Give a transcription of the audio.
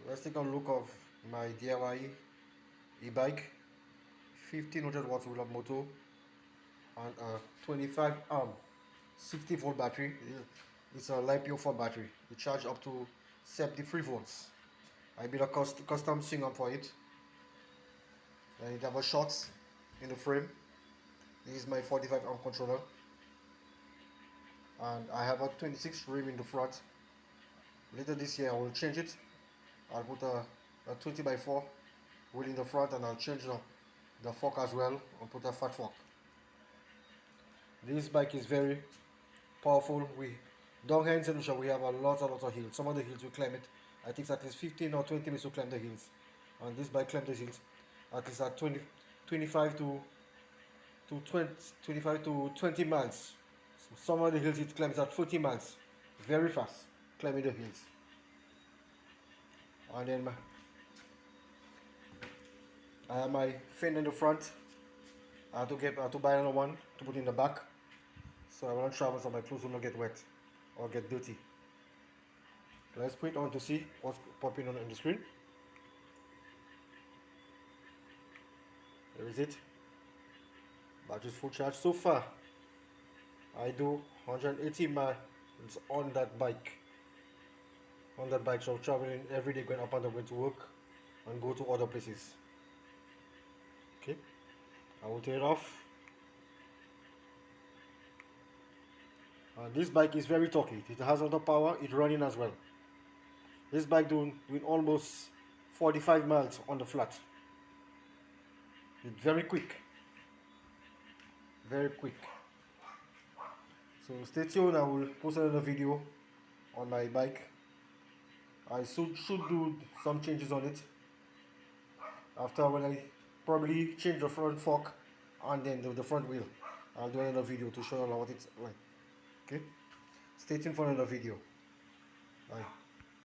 Let's take a look of my DIY e-bike, 1500 watts wheel of motor and a 25 amp 60 volt battery. It's a LiPo 4 battery. It charges up to 73 volts. I built a custom swing arm for it. And it has a shots in the frame. This is my 45 amp controller. And I have a 26 rim in the front. Later this year I will change it. I'll put a 20 by 4 wheel in the front, and I'll change the fork as well and put a fat fork. This bike is very powerful. Down here in St. Lucia we have a lot of hills. Some of the hills we climb it, I think it's at least 15 or 20 minutes to climb the hills. And this bike climbs the hills at least at 25 to 20 miles. Some of the hills it climbs at 40 miles. Very fast climbing the hills. And then I have my fin in the front. I have to buy another one to put in the back, so I want to travel so my clothes will not get wet or get dirty. Let's put it on to see what's popping on the screen. There is it. Battery's full charge. So far I do 180 miles on that bike. So traveling every day, going up and down, going to work and go to other places. Okay, I will turn it off. This bike is very torquey. It has a lot of power. It's running as well. This bike doing almost 45 miles on the flat. It's very quick. Very quick. So stay tuned. I will post another video on my bike. I should do some changes on it after, when I probably change the front fork and then the front wheel. I'll do another video to show you what it's like. Okay, stay tuned for another video. Bye.